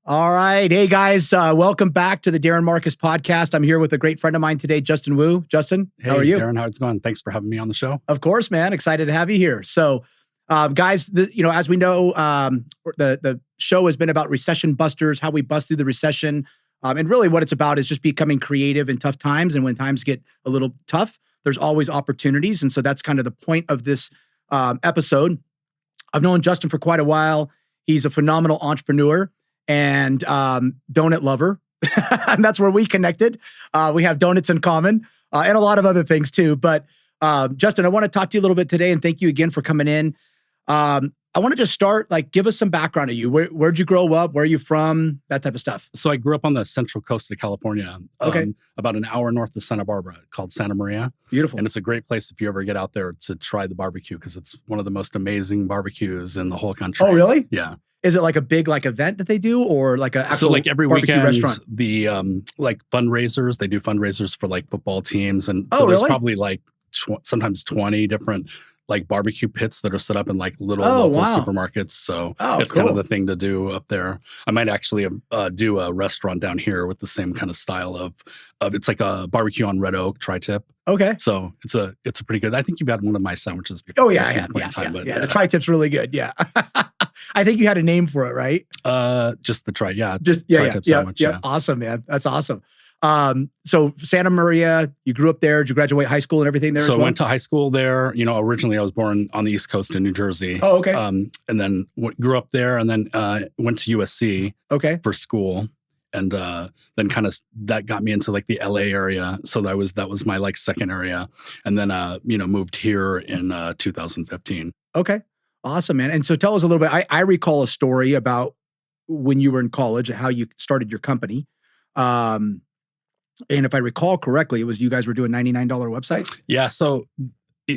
All right. Hey, guys. Welcome back to the Darin Marques Podcast. I'm here with a great friend of mine today, Justin Wu. Justin, how are you? Darin, how's it going? Thanks for having me on the show. Of course, man. Excited to have you here. So, guys, as we know, the show has been about recession busters, how we bust through the recession. And really what it's about is just becoming creative in tough times. And when times get a little tough, there's always opportunities. And so that's kind of the point of this episode. I've known Justin for quite a while. He's a phenomenal entrepreneur and donut lover. And that's where we connected. We have donuts in common and a lot of other things too. But Justin, I want to talk to you a little bit today and thank you again for coming in. I want to just start, give us some background of you. Where'd you grow up? Where are you from? That type of stuff. So I grew up on the central coast of California, okay. About an hour north of Santa Barbara, called Santa Maria. Beautiful. And it's a great place if you ever get out there to try the barbecue because it's one of the most amazing barbecues in the whole country. Oh, really? Yeah. Is it like a big event that they do or like a actual every barbecue weekend, restaurant? the fundraisers, they do fundraisers for football teams. And so there's really? probably sometimes 20 different barbecue pits that are set up in little local supermarkets. So it's cool. kind of the thing to do up there. I might actually do a restaurant down here with the same kind of style of it's like a barbecue on red oak tri-tip. Okay. So it's a pretty good. I think you've had one of my sandwiches before. Oh yeah, yeah. The tri-tip's really good. Yeah. I think you had a name for it, right? Just the tri-tip sandwich. Yeah. Awesome, man. That's awesome. So Santa Maria, you grew up there. Did you graduate high school and everything there? So I went to high school there. Originally I was born on the East Coast in New Jersey. Oh, okay. And then grew up there, and then went to USC. Okay. For school, and then kind of that got me into the LA area. So that was my second area, and then moved here in 2015. Okay. Awesome, man. And so tell us a little bit. I recall a story about when you were in college, how you started your company. And if I recall correctly, it was you guys were doing $99 websites? Yeah. So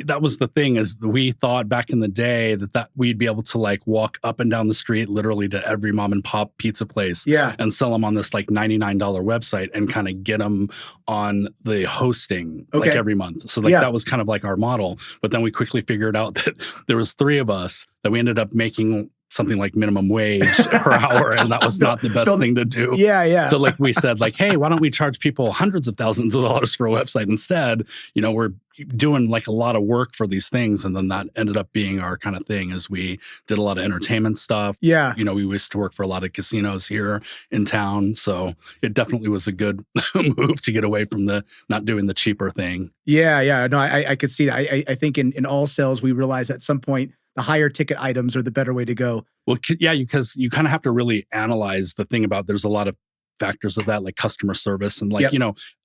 that was the thing, is we thought back in the day that we'd be able to walk up and down the street literally to every mom and pop pizza place and sell them on this $99 website and kind of get them on the hosting every month. So that was kind of our model. But then we quickly figured out that there was 3 of us that we ended up making something like minimum wage per hour, and that was not the best thing to do. Yeah. So we said hey, why don't we charge people hundreds of thousands of dollars for a website instead? We're doing a lot of work for these things, and then that ended up being our kind of thing. As we did a lot of entertainment stuff. Yeah. We used to work for a lot of casinos here in town, so it definitely was a good move to get away from not doing the cheaper thing. Yeah. No, I could see that. I think in all sales, we realize at some point the higher ticket items are the better way to go. Well, yeah, because you kind of have to really analyze the thing about there's a lot of factors of that, like customer service and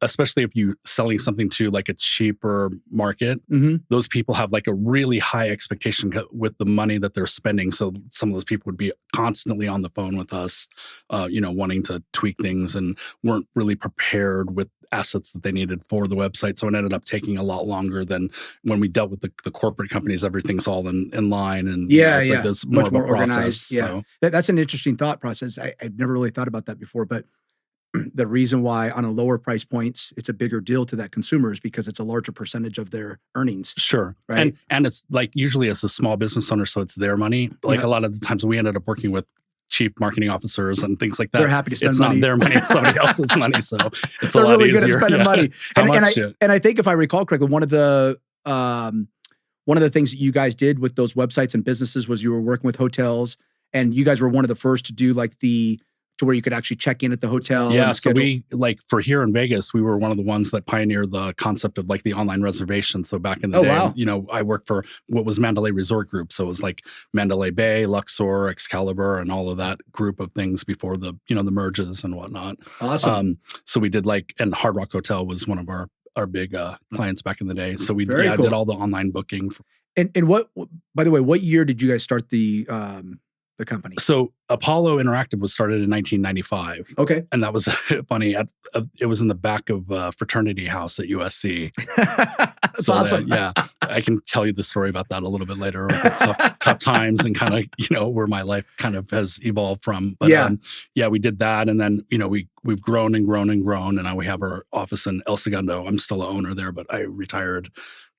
especially if you're selling something to a cheaper market, those people have a really high expectation with the money that they're spending. So some of those people would be constantly on the phone with us, wanting to tweak things and weren't really prepared with assets that they needed for the website. So it ended up taking a lot longer than when we dealt with the corporate companies. Everything's all in line, and there's much more process, organized. Yeah, so. That's an interesting thought process. I've never really thought about that before, but the reason why on a lower price points, it's a bigger deal to that consumer is because it's a larger percentage of their earnings. Sure. Right. And it's usually as a small business owner, so it's their money. A lot of the times we ended up working with chief marketing officers and things like that. They're happy to spend money. It's not their money, it's somebody else's money. So it's they're a lot really easier. good at spending money. And I think if I recall correctly, one of the things that you guys did with those websites and businesses was you were working with hotels, and you guys were one of the first to do to where you could actually check in at the hotel. Yeah, so we for here in Vegas, we were one of the ones that pioneered the concept of the online reservation. So back in the day, wow. I worked for what was Mandalay Resort Group. So it was Mandalay Bay, Luxor, Excalibur, and all of that group of things before the the merges and whatnot. Awesome. So we did and Hard Rock Hotel was one of our big clients back in the day. So we cool. did all the online booking. And what, by the way, what year did you guys start the company? So Apollo Interactive was started in 1995. Okay. And that was funny. It was in the back of a fraternity house at USC. That's awesome. I can tell you the story about that a little bit later. Tough times and kind of, where my life kind of has evolved from. But we did that. And then, we've grown and grown and grown. And now we have our office in El Segundo. I'm still an owner there, but I retired.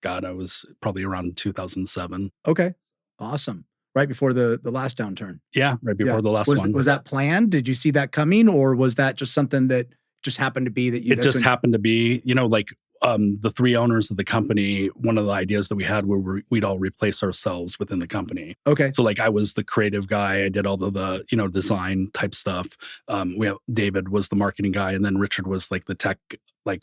I was probably around 2007. Okay. Awesome. right before the last downturn. Yeah, right before the last one. Was that planned? Did you see that coming, or was that just something that just happened to be that you? It just happened to be, like the three owners of the company. One of the ideas that we had were we'd all replace ourselves within the company. Okay. So like I was the creative guy. I did all the design type stuff. David was the marketing guy, and then Richard was like the tech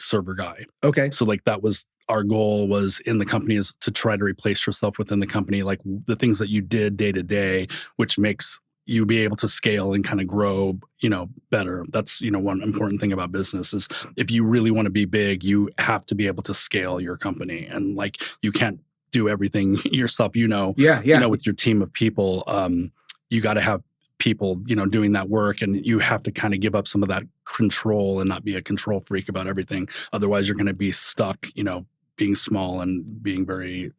server guy. Okay. So like that was our goal was in the company is to try to replace yourself within the company, like the things that you did day to day, which makes you be able to scale and kind of grow, better. That's, one important thing about business is if you really want to be big, you have to be able to scale your company. And like, you can't do everything yourself, with your team of people. You got to have people, doing that work, and you have to kind of give up some of that control and not be a control freak about everything. Otherwise you're going to be stuck, being small and being very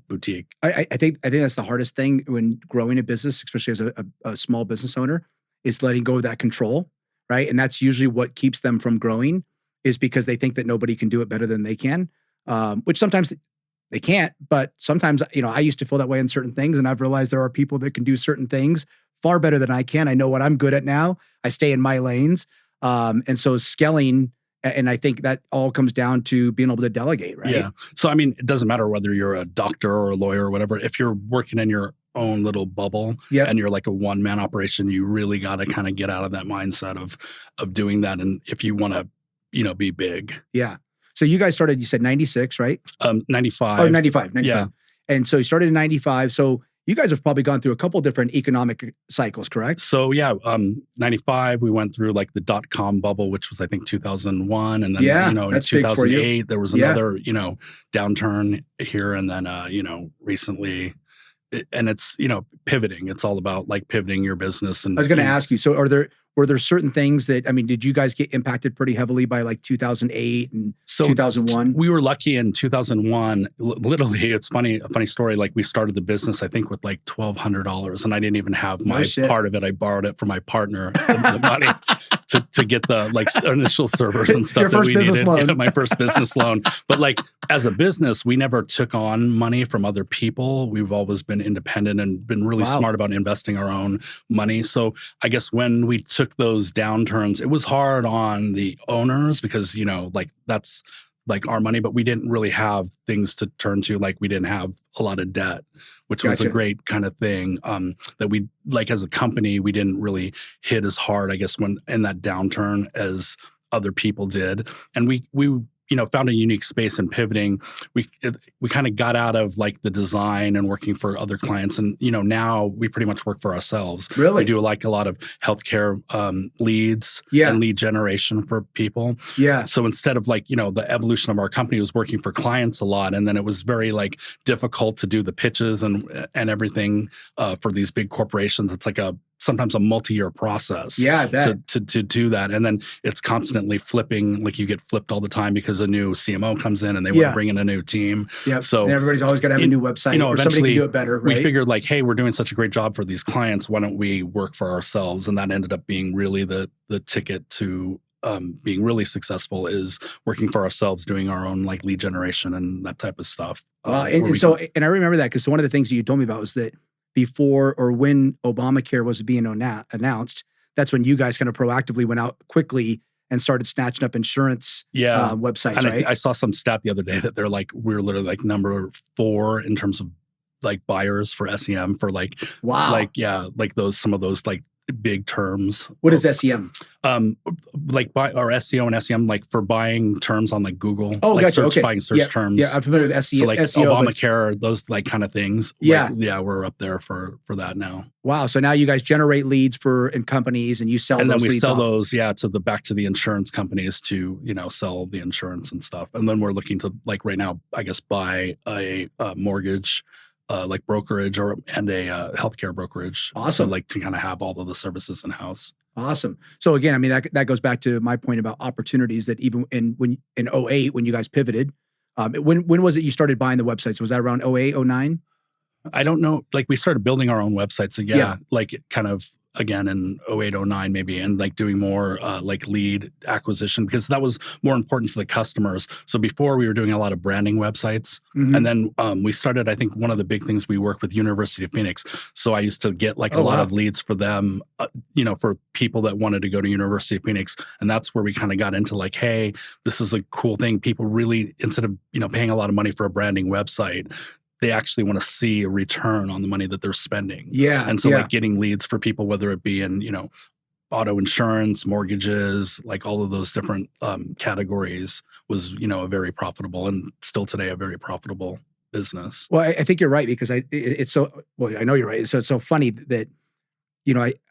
boutique. I think that's the hardest thing when growing a business, especially as a small business owner, is letting go of that control, right? And that's usually what keeps them from growing, is because they think that nobody can do it better than they can, which sometimes they can't. But sometimes, I used to feel that way in certain things, and I've realized there are people that can do certain things far better than I can. I know what I'm good at now. I stay in my lanes, and so scaling. And I think that all comes down to being able to delegate, right? Yeah. So, I mean, it doesn't matter whether you're a doctor or a lawyer or whatever. If you're working in your own little bubble and you're like a one-man operation, you really got to kind of get out of that mindset of doing that. And if you want to, be big. Yeah. So you guys started, you said 96, right? 95. Oh, 95. Yeah. And so you started in 95. So you guys have probably gone through a couple different economic cycles, correct? So yeah, 95, we went through like the dot-com bubble, which was I think 2001. And then, in 2008, there was another, downturn here. And then, recently, and it's, pivoting. It's all about like pivoting your business. And I was going to ask you, so were there certain things that, did you guys get impacted pretty heavily by like 2008 and 2001? We were lucky in 2001. Literally, it's funny, a funny story. Like we started the business, I think with like $1,200, and I didn't even have my part of it. I borrowed it from my partner, the money to get the like initial servers and stuff that we needed. Yeah, my first business loan. But like as a business, we never took on money from other people. We've always been independent and been really smart about investing our own money. So I guess when we took those downturns, it was hard on the owners because, like that's like our money, but we didn't really have things to turn to. Like we didn't have a lot of debt, which was a great kind of thing that we like as a company, we didn't really hit as hard, I guess, when in that downturn as other people did. And we found a unique space in pivoting. We kind of got out of like the design and working for other clients. And, now we pretty much work for ourselves. Really? We do like a lot of healthcare leads and lead generation for people. Yeah. So instead of like, the evolution of our company was working for clients a lot. And then it was very like difficult to do the pitches and everything for these big corporations. It's like sometimes a multi-year process to do that. And then it's constantly flipping, like you get flipped all the time because a new CMO comes in and they want to bring in a new team. Yeah. So and everybody's always got to have a new website or somebody can do it better, right? We figured like, hey, we're doing such a great job for these clients. Why don't we work for ourselves? And that ended up being really the ticket to being really successful is working for ourselves, doing our own like lead generation and that type of stuff. And I remember that because one of the things that you told me about was that before or when Obamacare was being announced, that's when you guys kind of proactively went out quickly and started snatching up insurance websites, and right? I saw some stat the other day that they're like, we're literally like number 4 in terms of like buyers for SEM for like, like some of those like big terms. What is SEM? Like or SEO and SEM, like for buying terms on like Google. Oh, like gotcha. Buying search terms. Yeah, I'm familiar with SEO. So like SEO, Obamacare, those like kind of things. Yeah. Like, we're up there for that now. Wow. So now you guys generate leads in companies and you sell those leads. And then we sell those, back to the insurance companies to, sell the insurance and stuff. And then we're looking to like right now, I guess, buy a mortgage like brokerage and a healthcare brokerage. Awesome. So like to kind of have all of the services in house. Awesome. So again, I mean, that goes back to my point about opportunities that even in 08, when you guys pivoted, when was it you started buying the websites? Was that around 08, 09? I don't know. Like we started building our own websites. So like kind of, again in 08, 09 maybe, and like doing more like lead acquisition, because that was more important to the customers. So before we were doing a lot of branding websites, and then we started, I think one of the big things, we work with University of Phoenix. So I used to get like a lot of leads for them, for people that wanted to go to University of Phoenix. And that's where we kind of got into like, hey, this is a cool thing. People really, instead of, paying a lot of money for a branding website, they actually want to see a return on the money that they're spending. Yeah. And so like getting leads for people, whether it be in, auto insurance, mortgages, like all of those different categories was, a very profitable, and still today a very profitable business. Well, I think you're right, because I know you're right. So it's so funny that,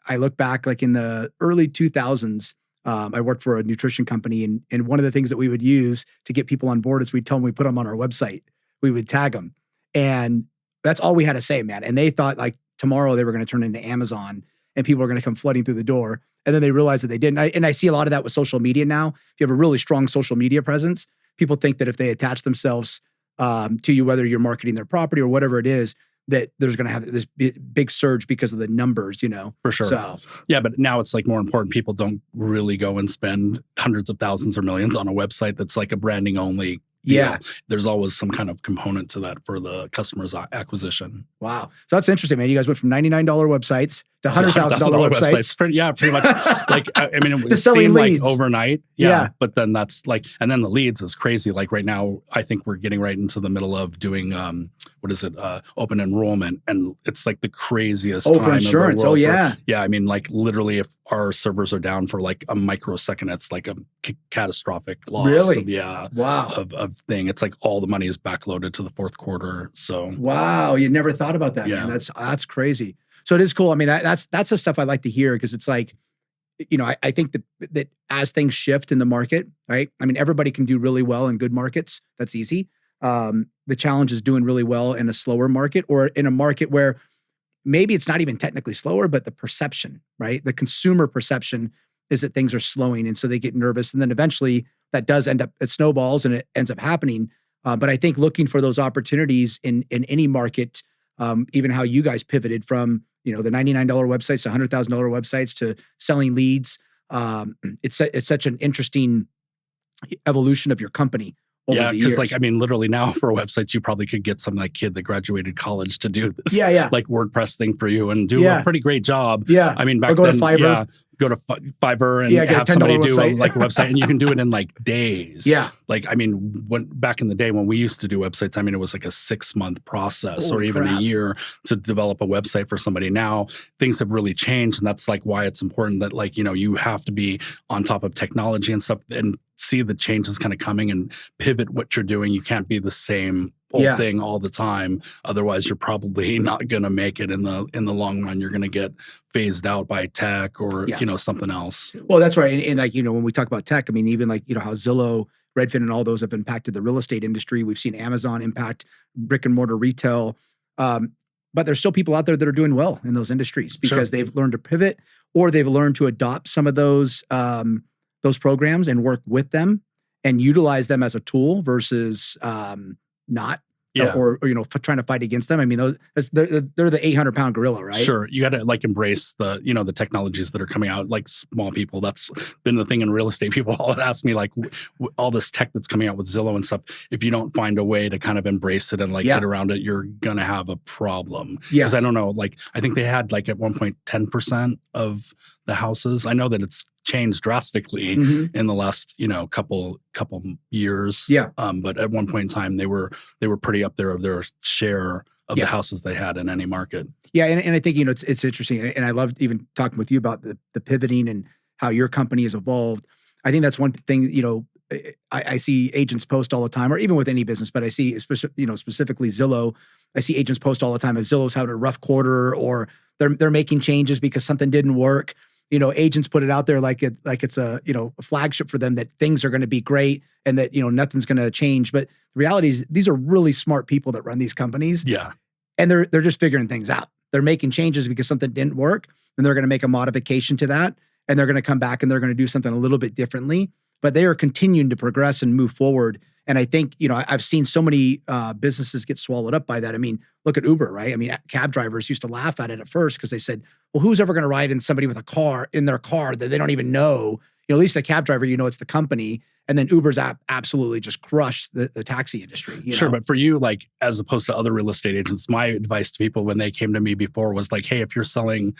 I look back like in the early 2000s, I worked for a nutrition company, and one of the things that we would use to get people on board is we'd tell them we put them on our website. We would tag them. And that's all we had to say, man. And they thought like tomorrow they were going to turn into Amazon and people are going to come flooding through the door. And then they realized that they didn't. And I see a lot of that with social media now. If you have a really strong social media presence, people think that if they attach themselves to you, whether you're marketing their property or whatever it is, that there's going to have this big surge because of the numbers, For sure. So, yeah, but now it's like more important. People don't really go and spend hundreds of thousands or millions on a website that's like a branding only deal. Yeah. There's always some kind of component to that for the customer's acquisition. Wow. So that's interesting, man. You guys went from $99 websites to $100,000 websites. Pretty much. Like, I mean, it selling seemed leads. like overnight. Yeah. But then that's like, and then the leads is crazy. Like right now, I think we're getting right into the middle of doing, open enrollment. And it's like the craziest time for insurance. in the world. Yeah. Yeah. I mean, like literally if our servers are down for like a microsecond, it's like a catastrophic loss. Really? Wow. Of thing. It's like all the money is backloaded to the fourth quarter. So. Wow. You never thought about that, man. That's crazy. So it is cool. I mean, that's the stuff I like to hear, because it's like, I think that as things shift in the market, right? I mean, everybody can do really well in good markets. That's easy. The challenge is doing really well in a slower market, or in a market where maybe it's not even technically slower, but the perception, right? The consumer perception is that things are slowing. And so they get nervous. And then eventually that does end up, it snowballs and it ends up happening. But I think looking for those opportunities in any market, even how you guys pivoted from, the $99 websites to $100,000 websites to selling leads. It's such an interesting evolution of your company over the years. Because like, I mean, literally now for websites, you probably could get some like kid that graduated college to do this like WordPress thing for you and do a pretty great job. Yeah. I mean, back then, to Fiverr. Go to Fiverr and have somebody do a website, and you can do it in like days. Yeah. Like, I mean, back in the day when we used to do websites, I mean, it was like a 6-month process or even a year to develop a website for somebody. Now things have really changed. And that's like why it's important that like, you have to be on top of technology and stuff and see the changes kind of coming and pivot what you're doing. You can't be the same old thing all the time. Otherwise, you're probably not going to make it in the long run. You're going to get phased out by tech or something else. Well, that's right. And like, when we talk about tech, I mean, even like, how Zillow, Redfin, and all those have impacted the real estate industry. We've seen Amazon impact brick and mortar retail. But there's still people out there that are doing well in those industries because they've learned to pivot, or they've learned to adopt some of those programs and work with them and utilize them as a tool versus not. Or trying to fight against them. I mean, they're the 800-pound gorilla, right? Sure, you got to like embrace the the technologies that are coming out. Like small people, that's been the thing in real estate. People all ask me like all this tech that's coming out with Zillow and stuff. If you don't find a way to kind of embrace it and like get around it, you're gonna have a problem. Because I don't know, like I think they had like at one point 10% of the houses. I know that it's changed drastically in the last couple years. But at one point in time, they were pretty up there of their share of the houses they had in any market. Yeah, and I think it's interesting, and I loved even talking with you about the pivoting and how your company has evolved. I think that's one thing. I see agents post all the time, or even with any business, but I see specifically Zillow. I see agents post all the time if Zillow's having a rough quarter or they're making changes because something didn't work. Agents put it out there like it's a flagship for them that things are going to be great and that nothing's going to change. But the reality is these are really smart people that run these companies. Yeah, and they're just figuring things out. They're making changes because something didn't work, and they're going to make a modification to that, and they're going to come back and they're going to do something a little bit differently. But they are continuing to progress and move forward. And I think, I've seen so many businesses get swallowed up by that. I mean, look at Uber, right? I mean, cab drivers used to laugh at it at first because they said, well, who's ever going to ride in somebody with a car in their car that they don't even know? At least a cab driver, it's the company. And then Uber's absolutely just crushed the taxi industry. Sure. But for you, like, as opposed to other real estate agents, my advice to people when they came to me before was like, hey, if you're selling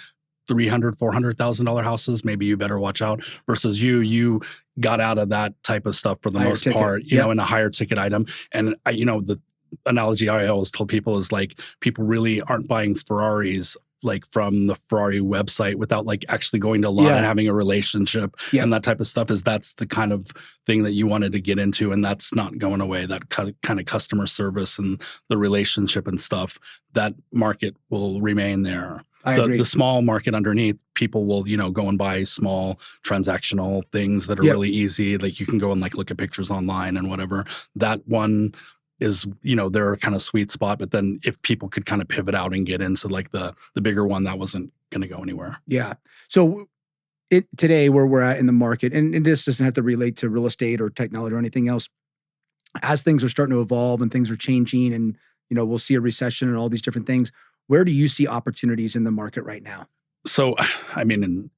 $300,000, $400,000 houses, maybe you better watch out. Versus you got out of that type of stuff for the most part, in a higher ticket item. And the analogy I always told people is like, people really aren't buying Ferraris like from the Ferrari website without like actually going to a lot and having a relationship and that type of stuff. That's the kind of thing that you wanted to get into, and that's not going away. That kind of customer service and the relationship and stuff, that market will remain there. The small market underneath, people will, go and buy small transactional things that are really easy. Like you can go and like look at pictures online and whatever. That one is, their kind of sweet spot. But then if people could kind of pivot out and get into like the bigger one, that wasn't going to go anywhere. Yeah. So today where we're at in the market, and this doesn't have to relate to real estate or technology or anything else, as things are starting to evolve and things are changing and, we'll see a recession and all these different things, where do you see opportunities in the market right now? So, I mean,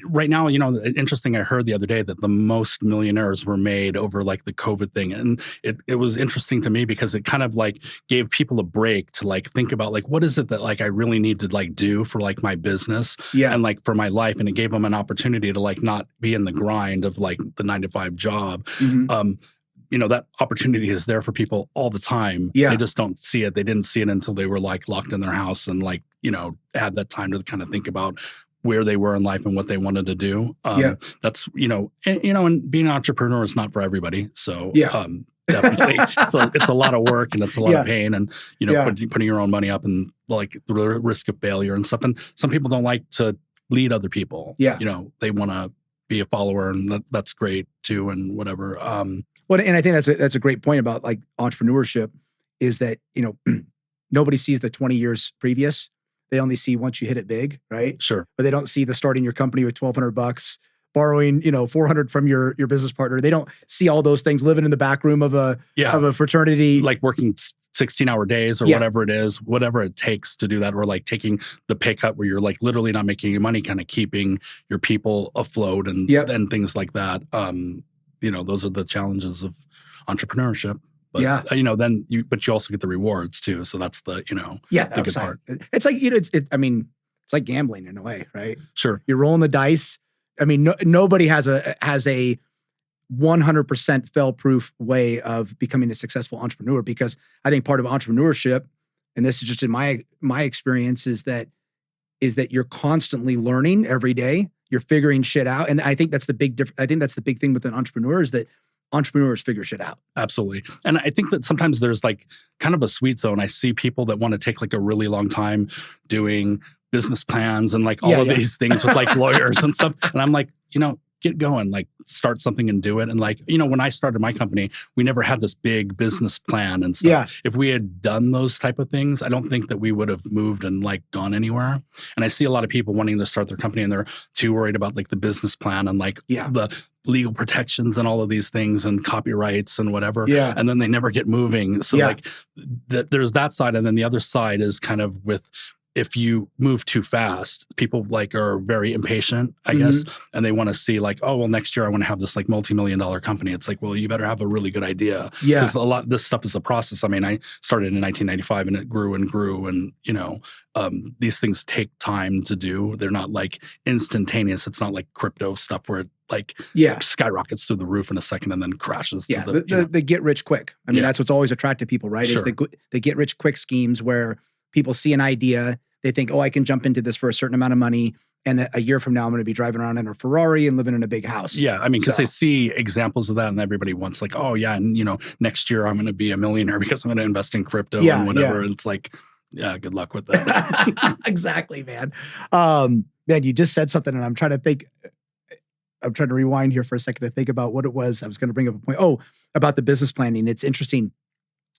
right now, interesting, I heard the other day that the most millionaires were made over like the COVID thing. And it was interesting to me because it kind of like gave people a break to like think about like, what is it that like I really need to like do for like my business and like for my life? And it gave them an opportunity to like not be in the grind of like the 9-to-5 job. That opportunity is there for people all the time. Yeah. They just don't see it. They didn't see it until they were like locked in their house and like, had that time to kind of think about where they were in life and what they wanted to do. That's, and being an entrepreneur is not for everybody. So, definitely it's a lot of work and it's a lot of pain and, putting your own money up and like the risk of failure and stuff. And some people don't like to lead other people. Yeah. They want to be a follower and that's great too. And whatever. Well, and I think that's a great point about like entrepreneurship is that, nobody sees the 20 years previous. They only see once you hit it big, right? Sure. But they don't see the starting your company with $1,200, borrowing, $400 from your business partner. They don't see all those things, living in the back room of a fraternity. Like working 16-hour days or whatever it is, whatever it takes to do that, or like taking the pay cut where you're like literally not making any money, kind of keeping your people afloat and things like that. Those are the challenges of entrepreneurship. But, then you also get the rewards too. So that's the, the good part. It's like, it's like gambling in a way, right? Sure. You're rolling the dice. I mean, nobody has a 100% fail-proof way of becoming a successful entrepreneur, because I think part of entrepreneurship, and this is just in my experience, is that you're constantly learning every day. You're figuring shit out. And I think that's the big I think that's the big thing with an entrepreneur is that entrepreneurs figure shit out. Absolutely. And I think that sometimes there's like kind of a sweet zone. I see people that want to take like a really long time doing business plans and like all of these things with like lawyers and stuff. And I'm like, get going, like start something and do it. And like, when I started my company, we never had this big business plan and stuff. Yeah. If we had done those type of things, I don't think that we would have moved and like gone anywhere. And I see a lot of people wanting to start their company and they're too worried about like the business plan and like the legal protections and all of these things and copyrights and whatever. Yeah. And then they never get moving. So like there's that side. And then the other side is kind of with, if you move too fast, people like are very impatient, I guess, and they want to see like, oh, well, next year I want to have this like multi-million-dollar company. It's like, well, you better have a really good idea. Yeah. Because a lot of this stuff is a process. I mean, I started in 1995 and it grew and grew. And, these things take time to do. They're not like instantaneous. It's not like crypto stuff where it like skyrockets through the roof in a second and then crashes. Yeah, the get rich quick. I mean, that's what's always attracted people, right? Sure. Is the get rich quick schemes where people see an idea, they think, oh, I can jump into this for a certain amount of money. And a year from now, I'm going to be driving around in a Ferrari and living in a big house. Yeah. I mean, because they see examples of that and everybody wants like, oh yeah. And next year I'm going to be a millionaire because I'm going to invest in crypto and whatever. And it's like, yeah, good luck with that. Exactly, man. Man, you just said something and I'm trying to rewind here for a second to think about what it was. I was going to bring up a point. Oh, about the business planning. It's interesting.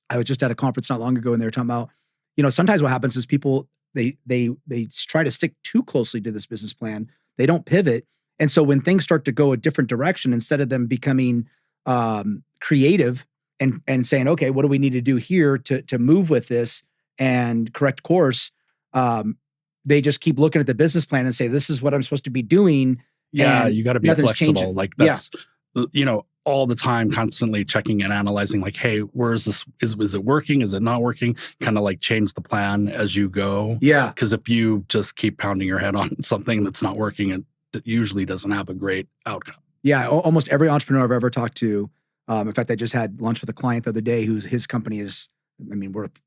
I was just at a conference not long ago and they were talking about, sometimes what happens is people, they try to stick too closely to this business plan. They don't pivot. And so when things start to go a different direction, instead of them becoming creative and saying, okay, what do we need to do here to move with this and correct course? They just keep looking at the business plan and say, this is what I'm supposed to be doing. Yeah, you got to be flexible. Changing. Like that's, all the time, constantly checking and analyzing like, hey, where is this? Is it working? Is it not working? Kind of like change the plan as you go. Yeah. Because if you just keep pounding your head on something that's not working, it usually doesn't have a great outcome. Yeah. Almost every entrepreneur I've ever talked to, in fact, I just had lunch with a client the other day his company is, worth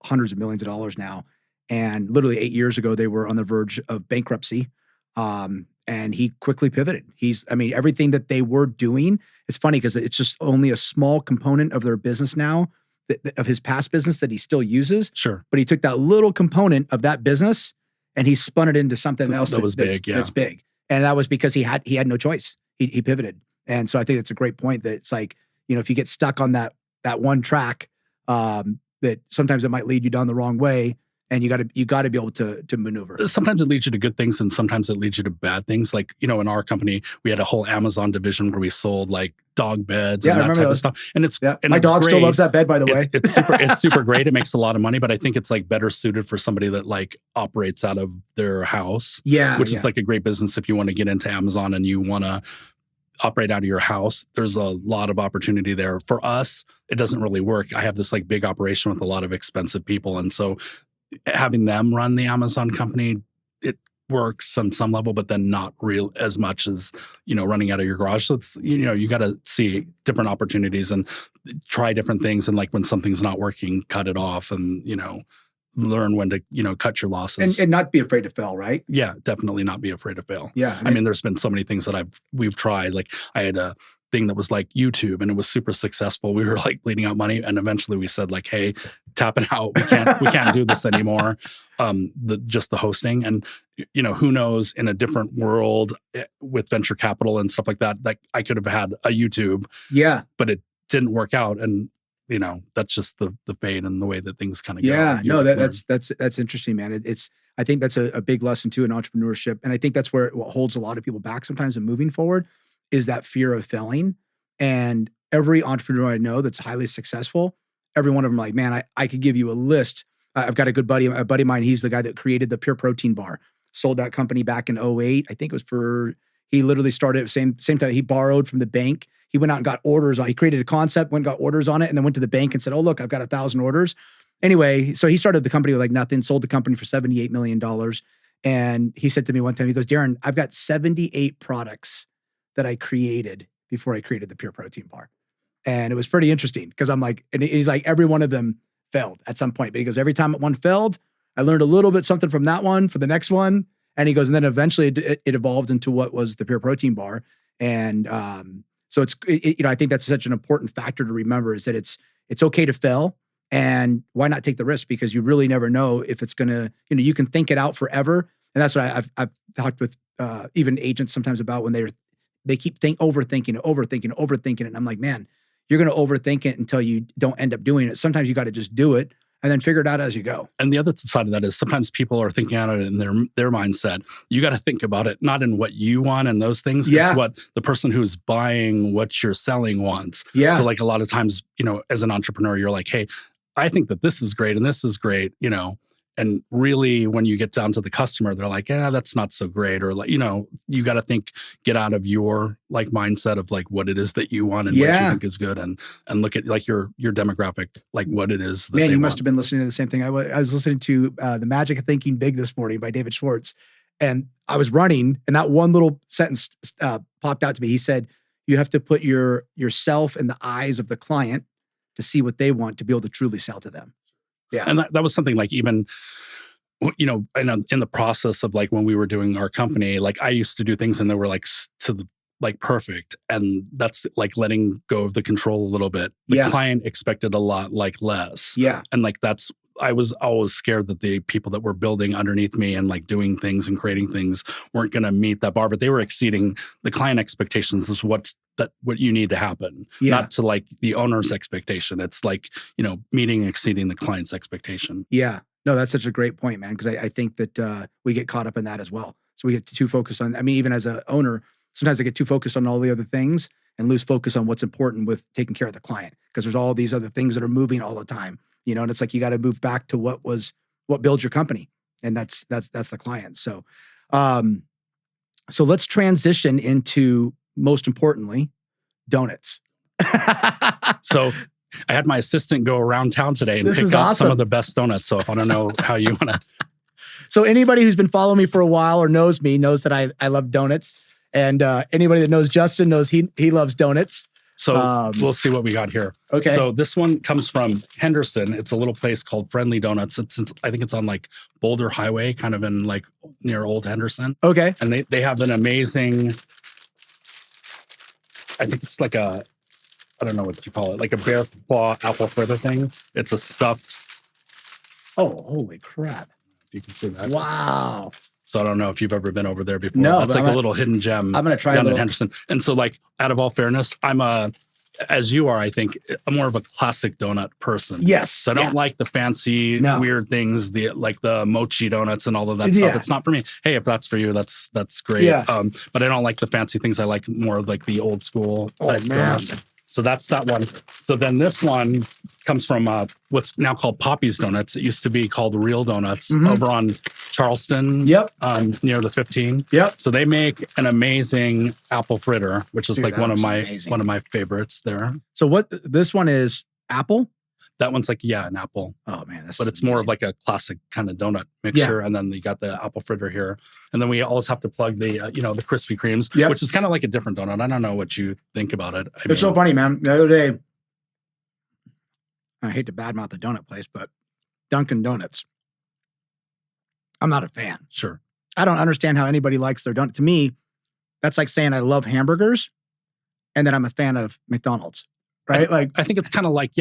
hundreds of millions of dollars now. And literally 8 years ago, they were on the verge of bankruptcy. And he quickly pivoted. Everything that they were doing, it's funny because it's just only a small component of their business now, of his past business that he still uses. Sure. But he took that little component of that business and he spun it into something else that was big. Yeah. That's big. And that was because he had no choice. He pivoted. And so I think it's a great point that it's like, if you get stuck on that one track, that sometimes it might lead you down the wrong way. And you got to be able to maneuver. Sometimes it leads you to good things, and sometimes it leads you to bad things. Like in our company, we had a whole Amazon division where we sold like dog beds and that type of stuff. And my dog still loves that bed, by the way. It's super great. It makes a lot of money, but I think it's like better suited for somebody that like operates out of their house. Yeah, which is like a great business if you want to get into Amazon and you want to operate out of your house. There's a lot of opportunity there. For us, it doesn't really work. I have this like big operation with a lot of expensive people, and so having them run the Amazon company, it works on some level, but then not real as much as, running out of your garage. So it's, you got to see different opportunities and try different things. And like when something's not working, cut it off and, learn when to, cut your losses. And not be afraid to fail, right? Yeah, definitely not be afraid to fail. Yeah. There's been so many things that we've tried. Like I had a thing that was like YouTube and it was super successful. We were like bleeding out money. And eventually we said like, hey, tap it out. We can't do this anymore. Just the hosting. And, who knows, in a different world with venture capital and stuff like that, like I could have had a YouTube. Yeah. But it didn't work out. And, that's just the fate and the way that things kind of go. Yeah. No, that's interesting, man. I think that's a big lesson too in entrepreneurship. And I think that's where what holds a lot of people back sometimes in moving forward is that fear of failing. And every entrepreneur I know that's highly successful, every one of them like, man, I could give you a list. I've got a buddy of mine. He's the guy that created the Pure Protein bar, sold that company back in 2008. I think it was he literally started at the same time. He borrowed from the bank. He went out and got orders on, he created a concept, went and got orders on it, and then went to the bank and said, oh, look, I've got 1,000 orders. Anyway, so he started the company with like nothing, sold the company for $78 million. And he said to me one time, he goes, Darin, I've got 78 products that I created before I created the Pure Protein bar. And it was pretty interesting because I'm like, and he's like, every one of them failed at some point. But he goes, every time one failed, I learned a little bit something from that one for the next one. And he goes, and then eventually it evolved into what was the Pure Protein bar. And so I think that's such an important factor to remember is that it's okay to fail. And why not take the risk? Because you really never know if it's going to, you can think it out forever. And that's what I've talked with even agents sometimes about when they keep overthinking it. And I'm like, man, you're going to overthink it until you don't end up doing it. Sometimes you got to just do it and then figure it out as you go. And the other side of that is sometimes people are thinking out of it in their mindset. You got to think about it, not in what you want and those things. Yeah. It's what the person who's buying what you're selling wants. Yeah. So like a lot of times, as an entrepreneur, you're like, hey, I think that this is great and this is great, and really when you get down to the customer, they're like, yeah, that's not so great. Or like, you got to get out of your like mindset of like what it is that you want and what you think is good and look at like your demographic, like what it is. Man, you must have been listening to the same thing. I was listening to The Magic of Thinking Big this morning by David Schwartz. And I was running and that one little sentence popped out to me. He said, you have to put yourself in the eyes of the client to see what they want to be able to truly sell to them. Yeah. And that was something like even, in the process of like when we were doing our company, like I used to do things and they were like perfect. And that's like letting go of the control a little bit. The client expected a lot like less. Yeah. And like I was always scared that the people that were building underneath me and like doing things and creating things weren't going to meet that bar, but they were exceeding the client expectations is what you need to happen, not to like the owner's expectation. It's like, meeting and exceeding the client's expectation. Yeah. No, that's such a great point, man. Because I think that we get caught up in that as well. So we get too focused on, even as an owner, sometimes I get too focused on all the other things and lose focus on what's important with taking care of the client, because there's all these other things that are moving all the time, and it's like you got to move back to what builds your company, and that's the client. So let's transition into, most importantly, donuts. So I had my assistant go around town today and pick out some of the best donuts. So I don't know how you want to. So anybody who's been following me for a while or knows me knows that I love donuts. And anybody that knows Justin knows he loves donuts. So we'll see what we got here. Okay. So this one comes from Henderson. It's a little place called Friendly Donuts. I think it's on like Boulder Highway, kind of in like near Old Henderson. Okay. And they have an amazing, I think it's like I don't know what you call it, like a bear claw apple fritter thing. It's a stuffed. Oh, holy crap. You can see that. Wow. So I don't know if you've ever been over there before. No, that's like a little hidden gem. I'm going to try down in Henderson. And so, like, out of all fairness, as you are, I think, I'm more of a classic donut person. Yes. So I don't like the fancy, weird things, like the mochi donuts and all of that stuff. It's not for me. Hey, if that's for you, that's great. Yeah. But I don't like the fancy things. I like more of like the old school type donuts. So that's that one. So then this one comes from what's now called Poppy's Donuts. It used to be called Real Donuts over on Charleston. Yep. Near the 15. Yep. So they make an amazing apple fritter, which is like one of my favorites there. So what this one is, apple? That one's like, an apple. Oh man, but it's more of like a classic kind of donut mixture. And then you got the apple fritter here. And then we always have to plug the, the Krispy Kremes, which is kind of like a different donut. I don't know what you think about it. It's so funny, man. The other day, I hate to badmouth the donut place, but Dunkin' Donuts, I'm not a fan. Sure. I don't understand how anybody likes their donut. To me, that's like saying I love hamburgers and then I'm a fan of McDonald's, right? I think it's kind of like,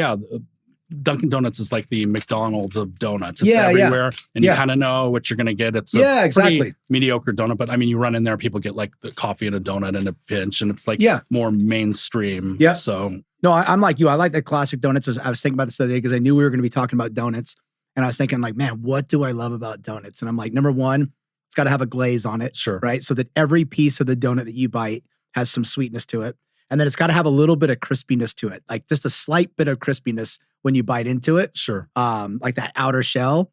Dunkin' Donuts is like the McDonald's of donuts. It's everywhere, and you kind of know what you're going to get. It's a pretty mediocre donut, but I mean, you run in there, people get like the coffee and a donut and a pinch, and it's like more mainstream. Yeah. So no, I'm like you. I like the classic donuts. I was thinking about this the other day because I knew we were going to be talking about donuts, and I was thinking like, man, what do I love about donuts? And I'm like, number one, it's got to have a glaze on it, right? So that every piece of the donut that you bite has some sweetness to it. And then it's got to have a little bit of crispiness to it, like just a slight bit of crispiness when you bite into it. Sure. Like that outer shell.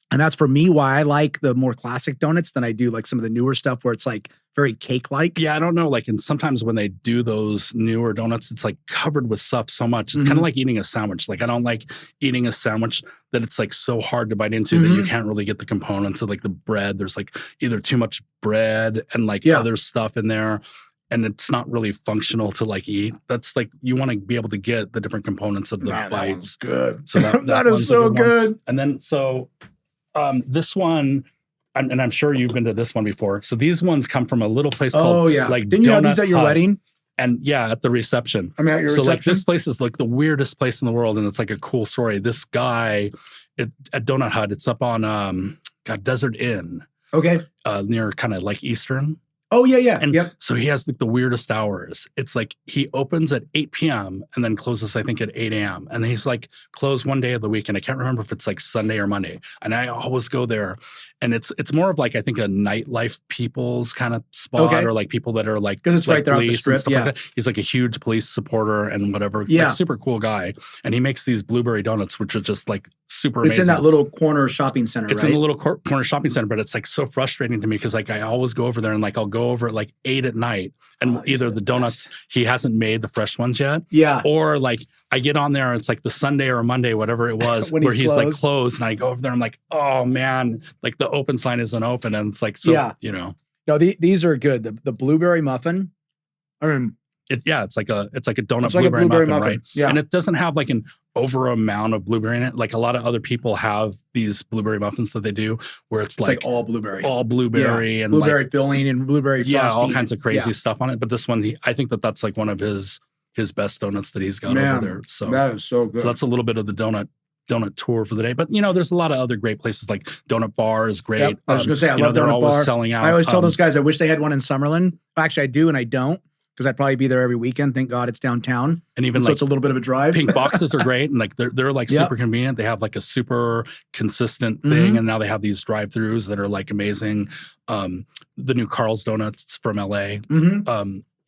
And that's for me why I like the more classic donuts than I do like some of the newer stuff where it's like very cake-like. Yeah, I don't know. Like, and sometimes when they do those newer donuts, it's like covered with stuff so much. It's kind of like eating a sandwich. Like, I don't like eating a sandwich that it's like so hard to bite into that you can't really get the components of like the bread. There's like either too much bread and like other stuff in there. And it's not really functional to like eat. That's like, you want to be able to get the different components of the bites. Good. So that is so good. And then, this one, and I'm sure you've been to this one before. So these ones come from a little place called like Didn't you have these at your wedding? And at the reception. I mean, at your reception? Like this place is like the weirdest place in the world. And it's like a cool story. This guy at Donut Hut, it's up on Desert Inn. Okay. Near kind of like Eastern. Oh, yeah. And so he has like the weirdest hours. It's like he opens at 8 p.m. and then closes, I think, at 8 a.m. And he's like closed one day of the week. And I can't remember if it's like Sunday or Monday. And I always go there. And it's more of like, I think, a nightlife people's kind of spot or like people that are like, because it's right there on the strip. Like that. He's like a huge police supporter and whatever. Like, super cool guy. And he makes these blueberry donuts, which are just like super amazing. It's in that little corner shopping center, It's in the little corner shopping center, but it's like so frustrating to me because like I always go over there and like I'll go over at like 8 at night and either the donuts, he hasn't made the fresh ones yet. Yeah. Or like I get on there and it's like the Sunday or Monday, whatever it was, where he's like closed. And I go over there and I'm like, oh man, like the open sign isn't open. And it's like, so, No, these are good. The blueberry muffin. I mean, it's like a donut blueberry muffin, right? Yeah. And it doesn't have like an over amount of blueberry in it. Like a lot of other people have these blueberry muffins that they do where it's like all blueberry, and blueberry like, filling and blueberry frosting. All kinds of crazy stuff on it. But this one, I think that's like one of his best donuts that he's got over there. So that is so good. So that's a little bit of the donut tour for the day. But there's a lot of other great places like Donut Bar is great. Yep. I was gonna say I love they're Donut always Bar. selling out. I always tell those guys I wish they had one in Summerlin. Actually, I do and I don't. Because I'd probably be there every weekend. Thank God it's downtown. And even so like it's a little bit of a drive. Pink boxes are great. And like they're like super convenient. They have like a super consistent thing. And now they have these drive-throughs that are like amazing. The new Carl's Donuts from LA.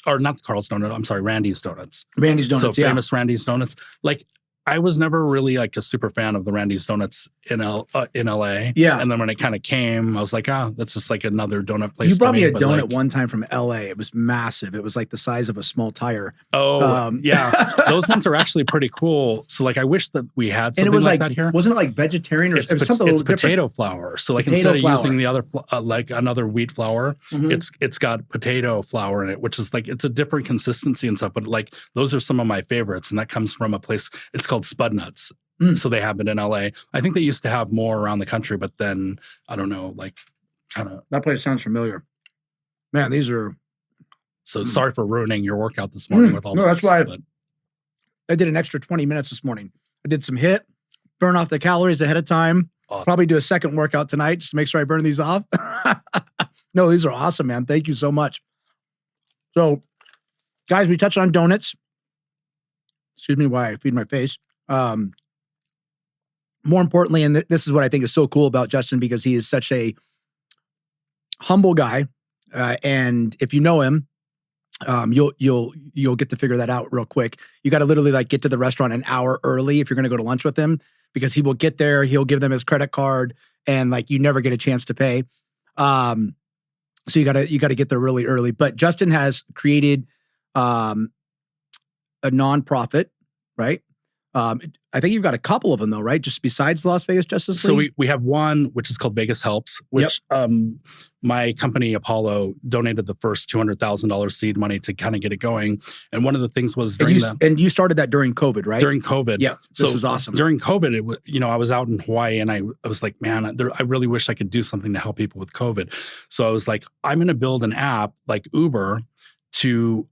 or not Carl's Donut, I'm sorry, Randy's Donuts. Randy's Donuts, So famous Randy's Donuts. Like, I was never really like a super fan of the Randy's Donuts in LA. Yeah. And then when it kind of came, I was like, that's just like another donut place. You brought me a but donut like, one time from LA. It was massive. It was like the size of a small tire. Oh, yeah. Those ones are actually pretty cool. So like, I wish that we had something like that here. Wasn't it like vegetarian or something? It's potato flour. So like instead of using the other, like another wheat flour, it's got potato flour in it, which is like, it's a different consistency and stuff. But like, those are some of my favorites. And that comes from a place, it's called Spud Nuts. So they have it in LA. I think they used to have more around the country, but then I don't know, like kind of. That place sounds familiar. Man, these are. So sorry for ruining your workout this morning with all no, this. That's why I did an extra 20 minutes this morning. I did some HIIT, burn off the calories ahead of time. Awesome. Probably do a second workout tonight just to make sure I burn these off. No, these are awesome, man. Thank you so much. So, guys, we touched on donuts. Excuse me while I feed my face. More importantly, and this is what I think is so cool about Justin, because he is such a humble guy. And if you know him, you'll get to figure that out real quick. You got to literally like get to the restaurant an hour early if you're going to go to lunch with him, because he will get there, he'll give them his credit card, and like you never get a chance to pay. So you got to get there really early. But Justin has created a nonprofit, right? I think you've got a couple of them though, right? Just besides Las Vegas Justice League? So we have one, which is called Vegas Helps, which my company, Apollo, donated the first $200,000 seed money to kind of get it going. And one of the things was and you started that during COVID, right? During COVID. Yeah, this is awesome. During COVID, it was, I was out in Hawaii and I was like, man, I really wish I could do something to help people with COVID. So I was like, I'm going to build an app like Uber to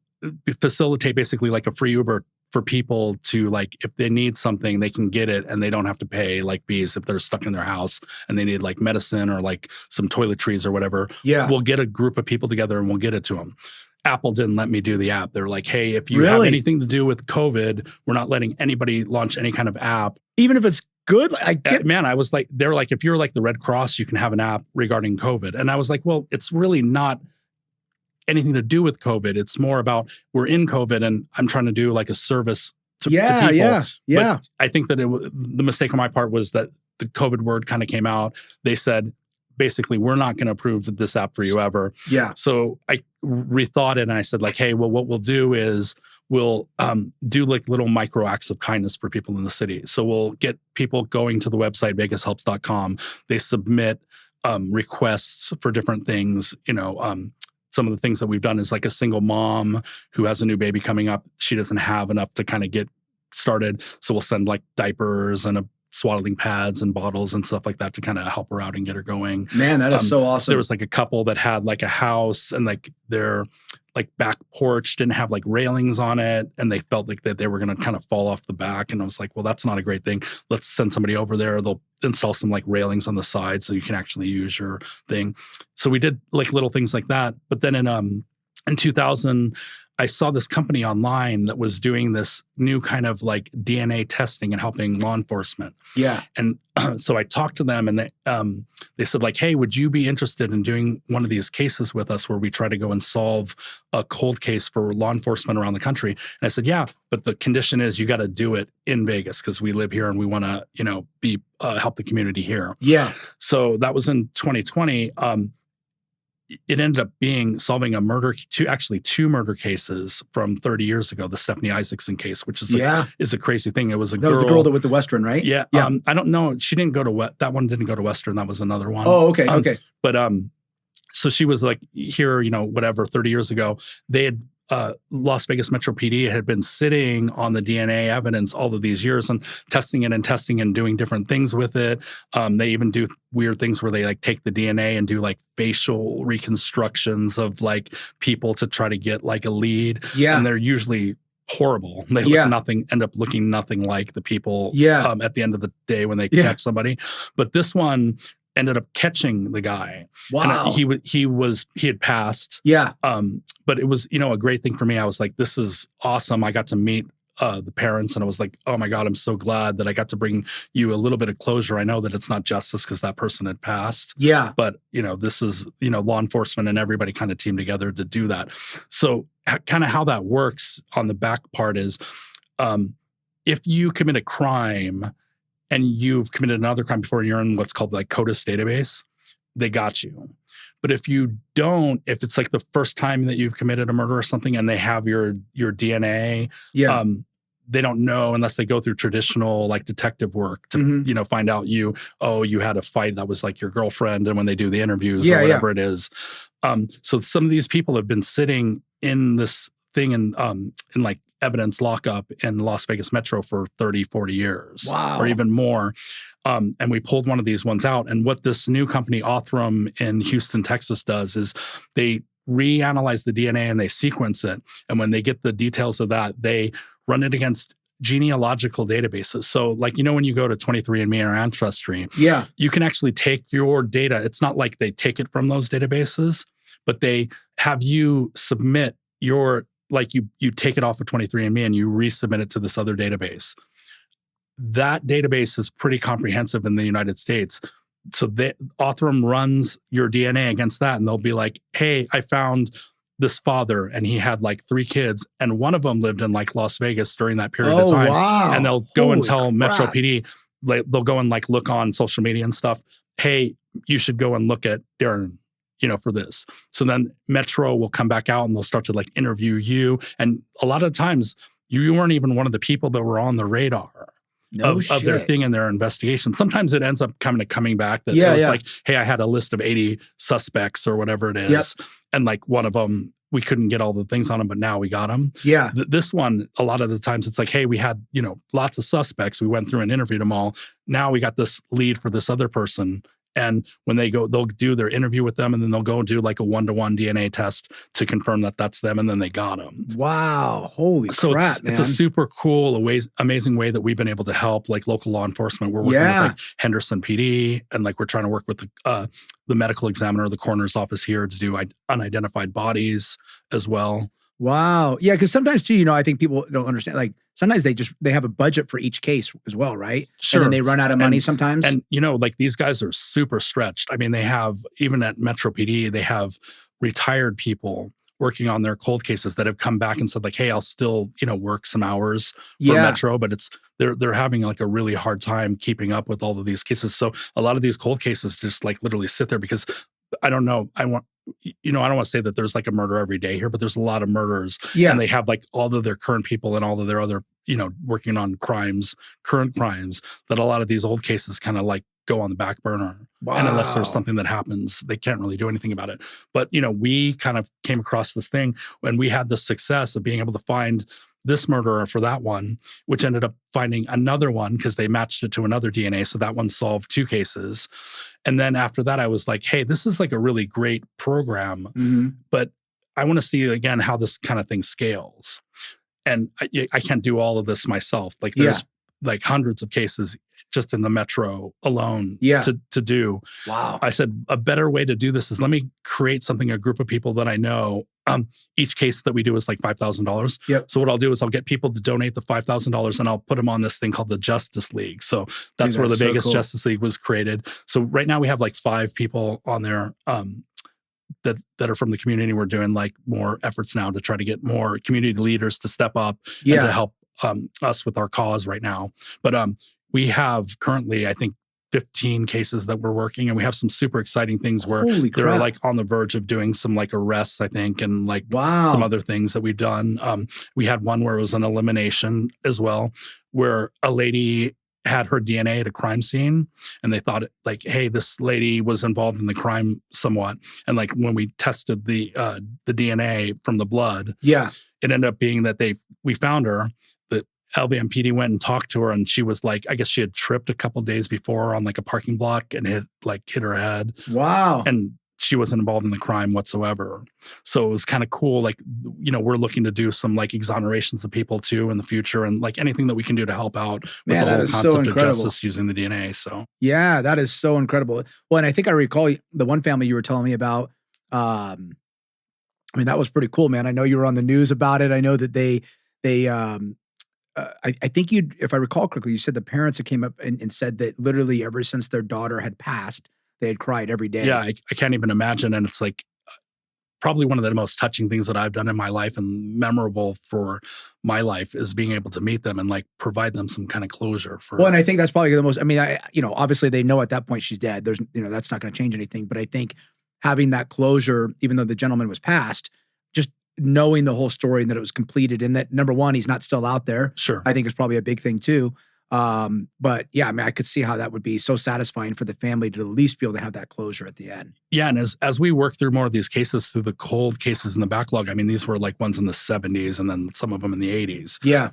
facilitate basically like a free Uber for people to, like, if they need something, they can get it and they don't have to pay like fees if they're stuck in their house and they need like medicine or like some toiletries or whatever. Yeah. We'll get a group of people together and we'll get it to them. Apple didn't let me do the app. They're like, hey, if you have anything to do with COVID, we're not letting anybody launch any kind of app. Even if it's good? Man, I was like, they're like, if you're like the Red Cross, you can have an app regarding COVID. And I was like, well, it's really not anything to do with COVID. It's more about we're in COVID and I'm trying to do like a service to people. Yeah. But I think that the mistake on my part was that the COVID word kind of came out. They said, basically, we're not going to approve this app for you ever. Yeah. So I rethought it and I said like, hey, well, what we'll do is we'll do like little micro acts of kindness for people in the city. So we'll get people going to the website, vegashelps.com. They submit requests for different things, some of the things that we've done is like a single mom who has a new baby coming up. She doesn't have enough to kind of get started. So we'll send like diapers and swaddling pads and bottles and stuff like that to kind of help her out and get her going. Man, that is so awesome. There was like a couple that had like a house and like their like back porch didn't have like railings on it. And they felt like that they were going to kind of fall off the back. And I was like, well, that's not a great thing. Let's send somebody over there. They'll install some like railings on the side so you can actually use your thing. So we did like little things like that. But then in 2000, I saw this company online that was doing this new kind of like DNA testing and helping law enforcement. Yeah. And so I talked to them and they said like, hey, would you be interested in doing one of these cases with us where we try to go and solve a cold case for law enforcement around the country? And I said, yeah, but the condition is you got to do it in Vegas because we live here and we want to, be help the community here. Yeah. So that was in 2020. It ended up solving two murder cases from 30 years ago, the Stephanie Isaacson case, which is a crazy thing. It was a girl. That was the girl that with the Western, right? Yeah. I don't know. She didn't go to that one didn't go to Western. That was another one. Oh, okay. Okay. But so she was like here, 30 years ago, they had Las Vegas Metro PD had been sitting on the DNA evidence all of these years and testing and doing different things with it. They even do weird things where they like take the DNA and do like facial reconstructions of like people to try to get like a lead. Yeah. And they're usually horrible. They end up looking nothing like the people at the end of the day when they catch somebody. But this one ended up catching the guy. Wow. And he had passed. Yeah. But it was, a great thing for me. I was like, this is awesome. I got to meet the parents, and I was like, oh my God, I'm so glad that I got to bring you a little bit of closure. I know that it's not justice because that person had passed. Yeah. But, this is, law enforcement and everybody kind of teamed together to do that. So kind of how that works on the back part is if you commit a crime and you've committed another crime before and you're in what's called like CODIS database, they got you. But if you don't, if it's like the first time that you've committed a murder or something and they have your DNA, they don't know unless they go through traditional like detective work to, find out you had a fight that was like your girlfriend, and when they do the interviews or whatever it is. So some of these people have been sitting in this thing in like evidence lockup in Las Vegas Metro for 30, 40 years or even more. And we pulled one of these ones out. And what this new company, Othram in Houston, Texas, does is they reanalyze the DNA and they sequence it. And when they get the details of that, they run it against genealogical databases. So like, when you go to 23andMe or Ancestry, you can actually take your data. It's not like they take it from those databases, but they have you submit your, like you take it off of 23andMe and you resubmit it to this other database. That database is pretty comprehensive in the United States. So Othram runs your DNA against that, and they'll be like, hey, I found this father and he had like 3 kids and one of them lived in like Las Vegas during that period of time. Wow. And they'll go and tell Metro PD, they'll go and like look on social media and stuff. Hey, you should go and look at Darin, for this. So then Metro will come back out and they'll start to like interview you. And a lot of times you weren't even one of the people that were on the radar. Of their thing in their investigation. Sometimes it ends up coming back that it was like, hey, I had a list of 80 suspects or whatever it is. And like one of them, we couldn't get all the things on them, but now we got them. Yeah. This one, a lot of the times it's like, hey, we had, lots of suspects. We went through and interviewed them all. Now we got this lead for this other person. And when they go, they'll do their interview with them and then they'll go and do like a 1-to-1 DNA test to confirm that that's them. And then they got them. Wow. Holy crap, man. It's a super cool, amazing way that we've been able to help like local law enforcement. We're working with like Henderson PD, and like we're trying to work with the medical examiner, the coroner's office here to do unidentified bodies as well. Wow. Yeah, because sometimes too, I think people don't understand. Like sometimes they have a budget for each case as well, right? Sure. And then they run out of money sometimes. And like these guys are super stretched. I mean, they have, even at Metro PD, they have retired people working on their cold cases that have come back and said like, hey, I'll still, work some hours for Metro, but they're having like a really hard time keeping up with all of these cases. So a lot of these cold cases just like literally sit there because I don't know. I don't want to say that there's like a murder every day here, but there's a lot of murders. Yeah. And they have like all of their current people and all of their other, working on current crimes, that a lot of these old cases kind of like go on the back burner. Wow. And unless there's something that happens, they can't really do anything about it. But, we kind of came across this thing when we had the success of being able to find this murderer for that one, which ended up finding another one because they matched it to another DNA. So that one solved 2 cases. And then after that, I was like, hey, this is like a really great program, but I want to see again how this kind of thing scales. And I can't do all of this myself. Like there's like hundreds of cases just in the Metro alone to do. Wow. I said, a better way to do this is let me create something, a group of people that I know. Each case that we do is like $5,000. Yep. So what I'll do is I'll get people to donate the $5,000 and I'll put them on this thing called the Justice League. So that's where the Vegas Justice League was created. So right now we have like 5 people on there that are from the community. We're doing like more efforts now to try to get more community leaders to step up and to help us with our cause right now. But we have currently, I think, 15 cases that we're working, and we have some super exciting things where they're like on the verge of doing some like arrests, I think, and like some other things that we've done. We had one where it was an elimination as well, where a lady had her DNA at a crime scene and they thought like, hey, this lady was involved in the crime somewhat. And like when we tested the DNA from the blood, it ended up being that we found her. LVMPD went and talked to her, and she was like, I guess she had tripped a couple days before on like a parking block and hit her head. Wow. And she wasn't involved in the crime whatsoever. So it was kind of cool. Like, we're looking to do some like exonerations of people too in the future, and like anything that we can do to help out with the whole concept of justice using the DNA. So yeah, that is so incredible. Well, and I think I recall the one family you were telling me about. I mean, that was pretty cool, man. I know you were on the news about it. I know that they I think if I recall correctly, you said the parents that came up and said that literally ever since their daughter had passed, they had cried every day. Yeah, I can't even imagine. And it's like probably one of the most touching things that I've done in my life and memorable for my life is being able to meet them and like provide them some kind of closure for. Well, and I think that's probably the most, I mean, obviously they know at that point she's dead. There's, that's not going to change anything. But I think having that closure, even though the gentleman was passed, just knowing the whole story and that it was completed and that number one, he's not still out there. Sure. I think is probably a big thing too. But yeah, I mean, I could see how that would be so satisfying for the family to at least be able to have that closure at the end. Yeah. And as we work through more of these cases, through the cold cases in the backlog, I mean, these were like ones in the 70s and then some of them in the 80s. Yeah.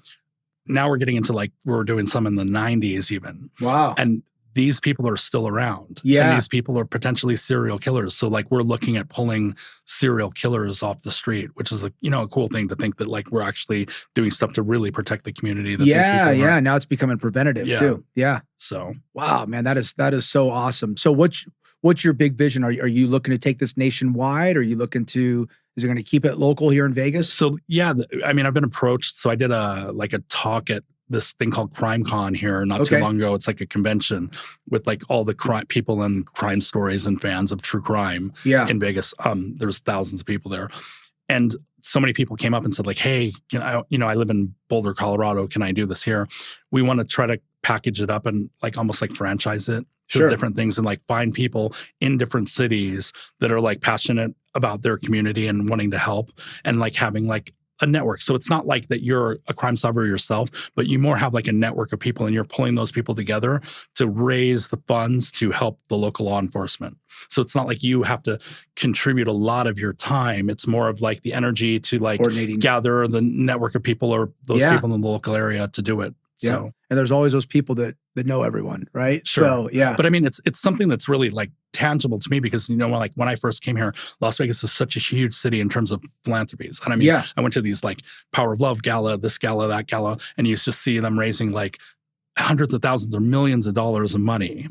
Now we're getting into like, we're doing some in the 90s even. Wow. And these people are still around. Yeah. And these people are potentially serial killers. So like we're looking at pulling serial killers off the street, which is a cool thing to think that like we're actually doing stuff to really protect the community. That yeah. Now it's becoming preventative too. Yeah. So wow, man, that is so awesome. So what's your big vision? Are you looking to take this nationwide? Are you looking to, is it going to keep it local here in Vegas? So yeah, I mean, I've been approached. So I did a talk at this thing called CrimeCon here not too long ago. It's like a convention with like all the people and crime stories and fans of true crime in Vegas. There's thousands of people there. And so many people came up and said like, hey, I live in Boulder, Colorado. Can I do this here? We want to try to package it up and like almost like franchise it to different things and like find people in different cities that are like passionate about their community and wanting to help and like having like a network. So it's not like that you're a crime solver yourself, but you more have like a network of people and you're pulling those people together to raise the funds to help the local law enforcement. So it's not like you have to contribute a lot of your time. It's more of like the energy to like gather the network of people or those people in the local area to do it. Yeah. So, and there's always those people that know everyone, right? Sure. So, yeah. But I mean, it's something that's really like tangible to me because, when I first came here, Las Vegas is such a huge city in terms of philanthropies. And I mean, I went to these like Power of Love gala, this gala, that gala, and you just see them raising like hundreds of thousands or millions of dollars of money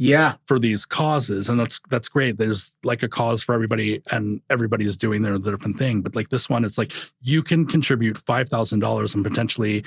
for these causes. And that's great. There's like a cause for everybody and everybody's doing their different thing. But like this one, it's like you can contribute $5,000 and potentially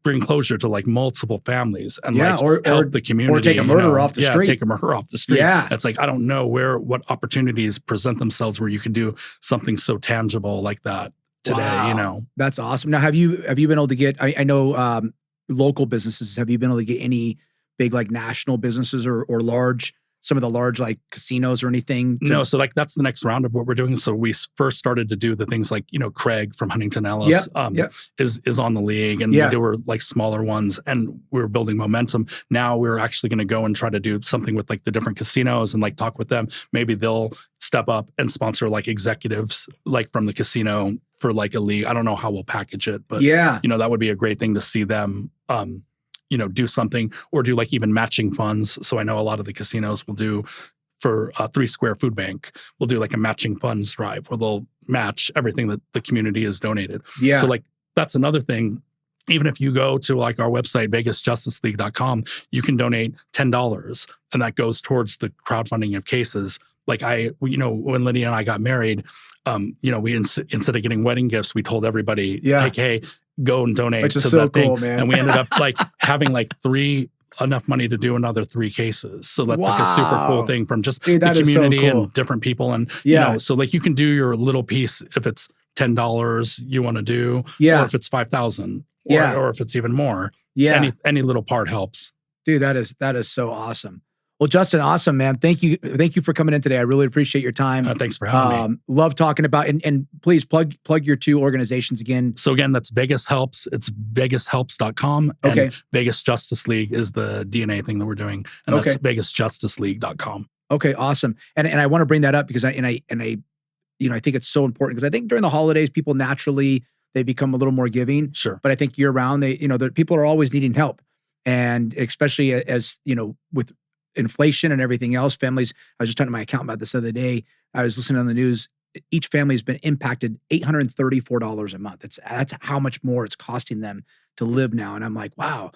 bring closure to like multiple families and or help the community. Or take a murderer off the street. Take a murderer off the street. Yeah. It's like, I don't know what opportunities present themselves where you can do something so tangible like that today, Wow. That's awesome. Now, have you been able to get, I know local businesses, have you been able to get any big like national businesses or large, some of the large like casinos or anything? No, so like that's the next round of what we're doing. So we first started to do the things like, Craig from Huntington, Ellis is on the league and there were like smaller ones and we were building momentum. Now we're actually going to go and try to do something with like the different casinos and like talk with them. Maybe they'll step up and sponsor like executives like from the casino for like a league. I don't know how we'll package it, but that would be a great thing to see them do something or do like even matching funds. So I know a lot of the casinos will do for 3 Square Food Bank, we'll do like a matching funds drive where they'll match everything that the community has donated. Yeah. So like that's another thing. Even if you go to like our website, vegasjusticeleague.com, you can donate $10 and that goes towards the crowdfunding of cases. Like when Lydia and I got married, we instead of getting wedding gifts, we told everybody, like, hey, go and donate Which is to so that cool, thing. man. And we ended up like having like enough money to do another 3 cases. So that's like a super cool thing from just the community and different people. And, so like you can do your little piece if it's $10 you want to do, or if it's $5,000 or if it's even more. Yeah. Any little part helps. Dude, that is so awesome. Well, Justin, awesome, man. Thank you for coming in today. I really appreciate your time. Thanks for having me. Love talking about and please plug your 2 organizations again. So again, that's Vegas Helps. It's vegashelps.com. And Vegas Justice League is the DNA thing that we're doing. And that's vegasjusticeleague.com. Okay, awesome. And I want to bring that up because I think it's so important because I think during the holidays, people naturally, they become a little more giving. Sure. But I think year round, the people are always needing help. And especially as, with inflation and everything else, families, I was just talking to my accountant about this the other day. I was listening on the news. Each family has been impacted $834 a month. That's how much more it's costing them to live now. And I'm like, wow,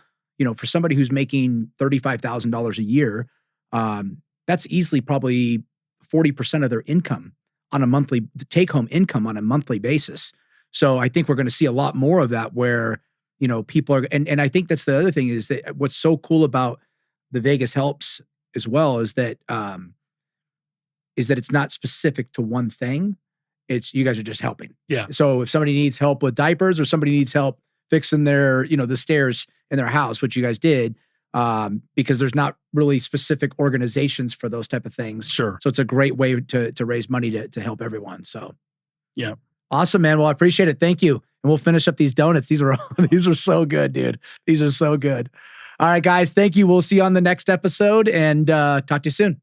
for somebody who's making $35,000 a year, that's easily probably 40% of their income on a monthly, take home income on a monthly basis. So I think we're going to see a lot more of that where, people are, and I think that's the other thing is that what's so cool about the Vegas Helps as well is that it's not specific to one thing. It's you guys are just helping. Yeah. So if somebody needs help with diapers or somebody needs help fixing their, the stairs in their house, which you guys did, because there's not really specific organizations for those type of things. Sure. So it's a great way to raise money to help everyone. So yeah. Awesome, man. Well, I appreciate it. Thank you. And we'll finish up these donuts. These were so good, dude. These are so good. All right, guys. Thank you. We'll see you on the next episode and talk to you soon.